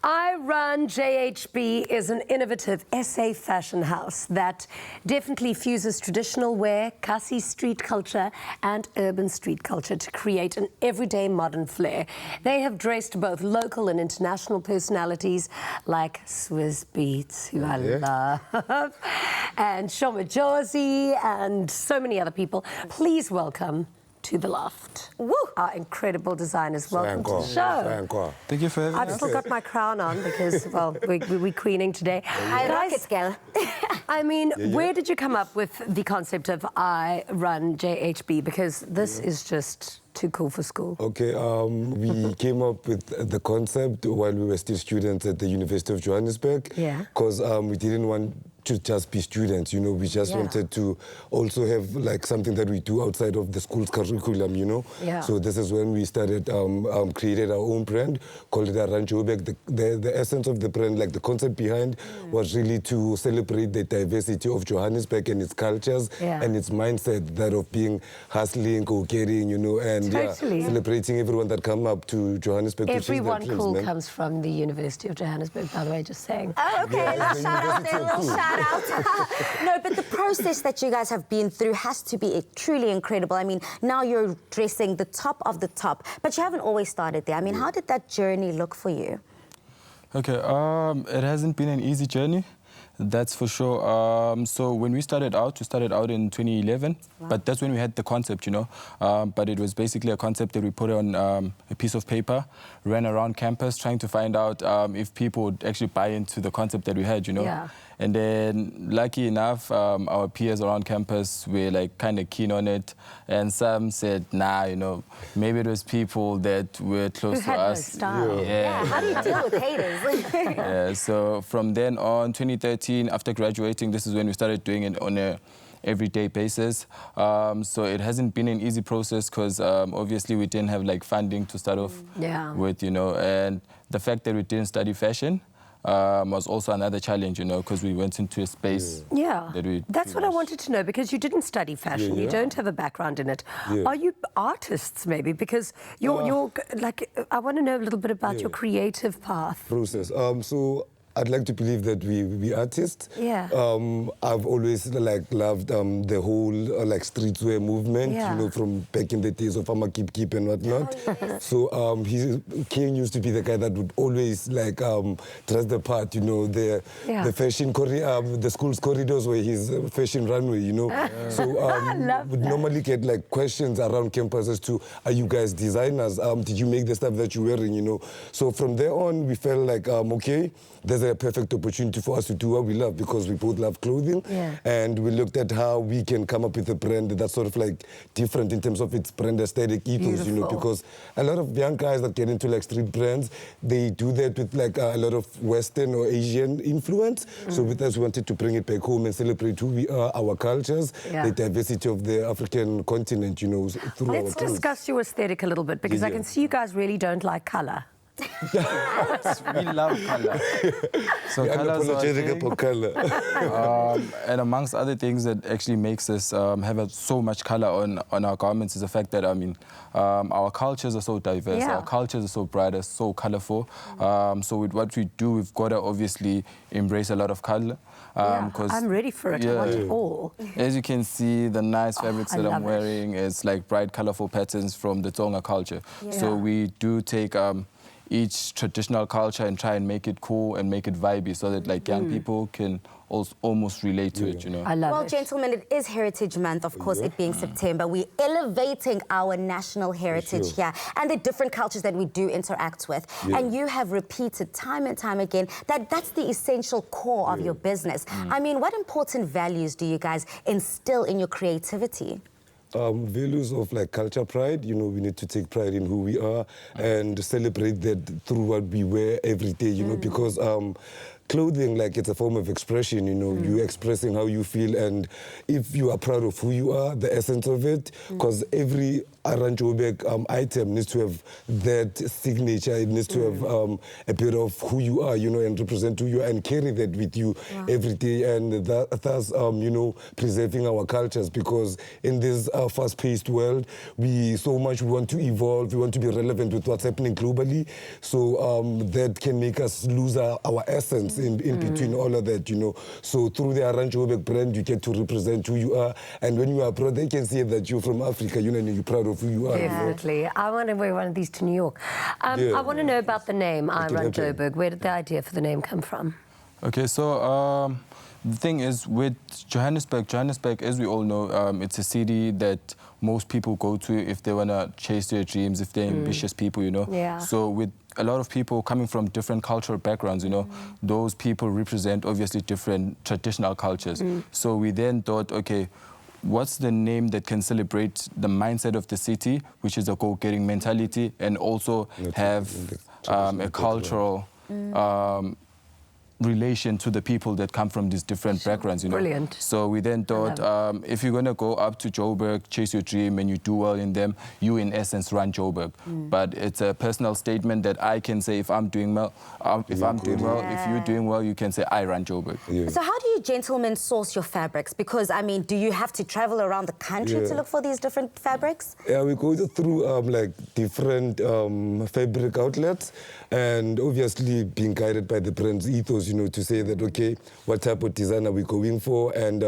IRUNJHB is an innovative SA fashion house that definitely fuses traditional wear, Kasi street culture and urban street culture to create an everyday modern flair. They have dressed both local and international personalities like Swiss Beats, who I love, and Shoma Josie and so many other people. Please welcome to the loft. Woo! Our incredible designers. Welcome to the show. Thank you for having us. I've still got my crown on because, well, we're queening today. I like it, girl. I mean, where did you come up with the concept of IRUNJHB? Because this is just too cool for school. Okay, we came up with the concept while we were still students at the University of Johannesburg. Yeah. Because we didn't want to just be students, you know, we just wanted to also have like something that we do outside of the school's curriculum, you know. Yeah. So this is when we started, created our own brand, called it IRUNJHB. The essence of the brand, like the concept behind, was really to celebrate the diversity of Johannesburg and its cultures and its mindset, that of being hustling, go-getting, you know, and celebrating everyone that come up to Johannesburg. Everyone to chase their cool dreams, comes from the University of Johannesburg, by the way, just saying. Oh, okay, let's shout out there, little shout out. No, but the process that you guys have been through has to be truly incredible. I mean, now you're dressing the top of the top, but you haven't always started there. I mean, how did that journey look for you? Okay, it hasn't been an easy journey. That's for sure. So when we started out in 2011, but that's when we had the concept, you know. But it was basically a concept that we put on a piece of paper, ran around campus trying to find out if people would actually buy into the concept that we had, you know. Yeah. And then, lucky enough, our peers around campus were like kind of keen on it, and some said, nah, you know, maybe it was people that were close to us. No style. Yeah, how do you deal with haters? Yeah, so from then on, 2013, after graduating, this is when we started doing it on a everyday basis. So it hasn't been an easy process because obviously we didn't have like funding to start off with, you know, and the fact that we didn't study fashion was also another challenge, you know, because we went into a space. That's what I wanted to know, because you didn't study fashion, you don't have a background in it. Are you artists, maybe? Because you're like, I want to know a little bit about your creative path. Process. So I'd like to believe that we artists. Yeah. I've always like loved the whole like streetwear movement, you know, from back in the days of Keep and whatnot. So King used to be the guy that would always like dress the part, you know, the fashion the school's corridors were his fashion runway, you know. So would normally get like questions around campus as to, are you guys designers? Did you make the stuff that you're wearing, you know? So from there on, we felt like, okay, there's a perfect opportunity for us to do what we love, because we both love clothing. And we looked at how we can come up with a brand that's sort of like different in terms of its brand aesthetic ethos, you know, because a lot of young guys that get into like street brands, they do that with like a lot of Western or Asian influence. So with us, we wanted to bring it back home and celebrate who we are, our cultures, the diversity of the African continent, you know, through Let's discuss your aesthetic a little bit, because I can see you guys really don't like colour. We love color. So unapologetic about color. And amongst other things that actually makes us have so much color on our garments is the fact that, I mean, our cultures are so diverse, our cultures are so bright, so colorful. So with what we do, we've got to obviously embrace a lot of color. I'm ready for it. I want it all. As you can see, the nice fabrics that I'm wearing is like bright, colorful patterns from the Tsonga culture. So we do take each traditional culture and try and make it cool and make it vibey, so that like young people can almost relate to it, you know. I love it. Well, gentlemen, it is Heritage Month, of course, it being September. We're elevating our national heritage here and the different cultures that we do interact with. And you have repeated time and time again that that's the essential core of your business. I mean, what important values do you guys instill in your creativity? Values of like culture pride, you know, we need to take pride in who we are and celebrate that through what we wear every day, you know, because clothing, like, it's a form of expression, you know. You're expressing how you feel, and if you are proud of who you are, the essence of it, because every IRUNJHB item needs to have that signature. It needs to have a bit of who you are, you know, and represent who you are, and carry that with you every day, and thus, you know, preserving our cultures, because in this fast-paced world, we want to evolve, we want to be relevant with what's happening globally, so that can make us lose our essence in between all of that, you know. So through the IRUNJHB brand, you get to represent who you are, and when you are proud, they can see that you're from Africa, you know, and you're proud of who you are. Definitely. You know? I want to wear one of these to New York. I want to know about the name IRUNJHB. Where did the idea for the name come from? Okay, so the thing is with Johannesburg, as we all know, it's a city that most people go to if they want to chase their dreams, if they're ambitious people, you know. Yeah. So with a lot of people coming from different cultural backgrounds, you know, those people represent obviously different traditional cultures. So we then thought, okay, what's the name that can celebrate the mindset of the city, which is a go-getting mentality, and also have a cultural relation to the people that come from these different backgrounds, you know. Brilliant. So we then thought, if you're going to go up to Joburg, chase your dream, and you do well in them, you in essence run Joburg. But it's a personal statement that I can say if I'm doing well, if you're doing well, you can say I run Joburg. Yeah. So how do you gentlemen source your fabrics? Because, I mean, do you have to travel around the country to look for these different fabrics? Yeah, we go through like different fabric outlets, and obviously being guided by the brand's ethos, you know, to say that, okay, what type of design are we going for, and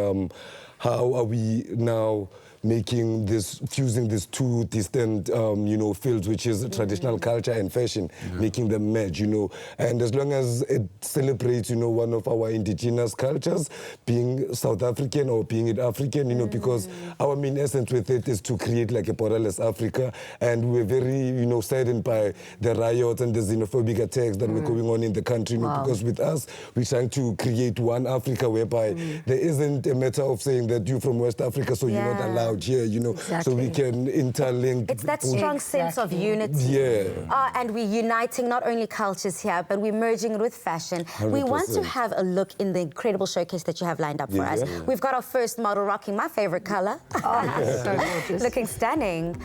how are we now making this, fusing these two distant, you know, fields, which is traditional culture and fashion, making them merge, you know. And as long as it celebrates, you know, one of our indigenous cultures, being South African or being it African, you know, because our main essence with it is to create like a borderless Africa. And we're very, you know, saddened by the riots and the xenophobic attacks that were going on in the country, you know, because with us, we're trying to create one Africa whereby there isn't a matter of saying that you're from West Africa, so you're not allowed here, you know, so we can interlink. It's that strong sense of unity. Yeah. And we're uniting not only cultures here, but we're merging it with fashion. 100%. We want to have a look in the incredible showcase that you have lined up for us. We've got our first model rocking my favorite color. So gorgeous. Looking stunning.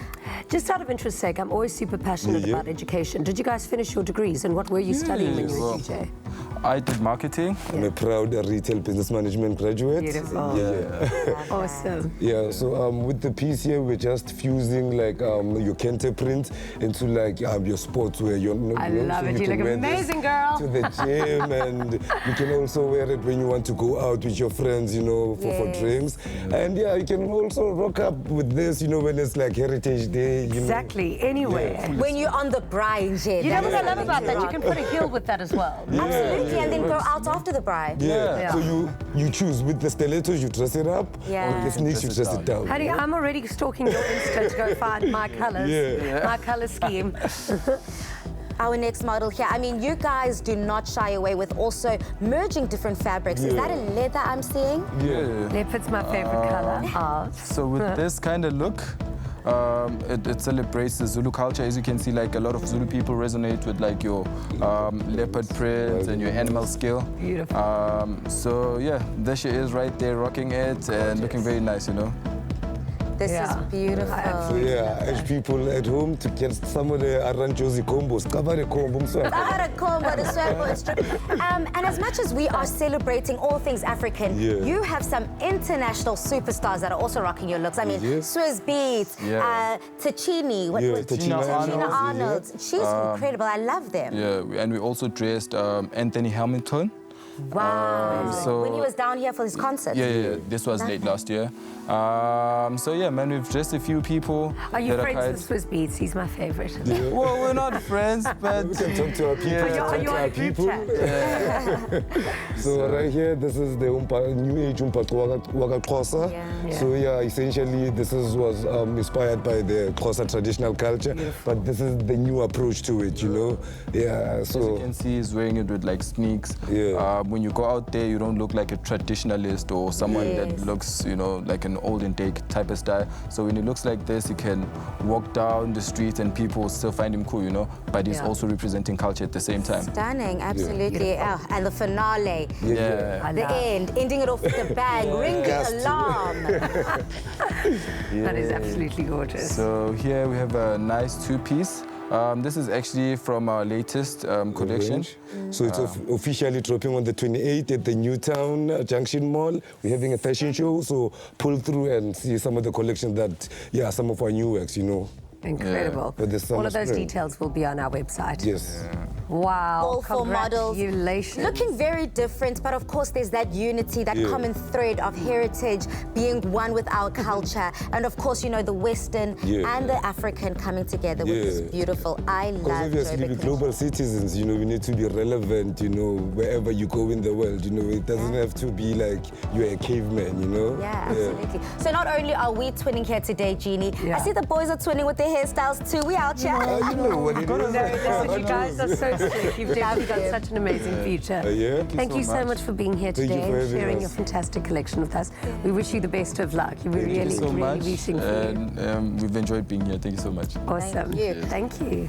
Just out of interest's sake, I'm always super passionate about education. Did you guys finish your degrees, and what were you studying when you were a DJ? I did marketing. I'm a proud retail business management graduate. Beautiful. Awesome. Yeah, so with the piece here, we're just fusing like your Kente print into like your sportswear. I love it. You look amazing, girl. To the gym, and you can also wear it when you want to go out with your friends, you know, for drinks. And yeah, you can also rock up with this, you know, when it's like Heritage Day. You exactly, know. anywhere. When you're on the braai, you know what I love about that? You can put a heel with that as well. Absolutely, and then go out after the braai. So you choose with the stilettos, you dress it up, or with the sneaks, you dress it down. Honey, I'm already stalking your Insta to go find my colors, my color scheme. Our next model here, I mean, you guys do not shy away with also merging different fabrics. Is that a leather I'm seeing? Yeah. Leopard's my favorite color. So with this kind of look, it celebrates the Zulu culture. As you can see, like a lot of Zulu people resonate with like your leopard print and your animal skill. Beautiful. So yeah, there she is right there rocking it and looking very nice, you know. This is beautiful. So yeah, I urge people at home to get some of the IRUNJHB combos. And as much as we are celebrating all things African, you have some international superstars that are also rocking your looks. I mean, Swiss Beats, Ticini, Ticina Arnold. She's incredible. I love them. Yeah, and we also dressed Anthony Hamilton. Wow. When he was down here for his concert. Yeah. This was late last year. So yeah, man, we've dressed a few people. Are you friends with Swiss Beats? He's my favorite. Well, we're not friends, but we can talk to our people. So right here, this is the new age Waka Xhosa. So yeah, essentially this was inspired by the Xhosa traditional culture, but this is the new approach to it, you know. Yeah. So as you can see, he's wearing it with like sneaks. when you go out there, you don't look like a traditionalist or someone that looks, you know, like an olden day type of style. So when he looks like this, he can walk down the street and people will still find him cool, you know, but he's also representing culture at the same time. Stunning, absolutely. Oh, and the finale, Yeah. the end, ending it off with a bang, ring the alarm. That is absolutely gorgeous. So here we have a nice two-piece. This is actually from our latest collection. So it's officially dropping on the 28th at the Newtown Junction Mall. We're having a fashion show, so pull through and see some of the collection that, some of our new works, you know. Incredible. For the summer, All of those spring. details will be on our website. Yes. Wow. All for models. Congratulations. Looking very different, but of course there's that unity, that common thread of heritage being one with our culture. And of course, you know, the Western and the African coming together, which is beautiful. I love Because obviously we're global citizens, you know, we need to be relevant, you know, wherever you go in the world, you know. It doesn't have to be like you're a caveman, you know. Yeah, absolutely. So not only are we twinning here today, Jeannie, I see the boys are twinning with their hairstyles too. We out here. You know what it is. No, listen, you guys are so slick. You've definitely got such an amazing future. Thank you so much for being here today and sharing your fantastic collection with us. We wish you the best of luck. We're really, really rooting for you. And we've enjoyed being here. Thank you so much. Awesome. Thank you. Thank you.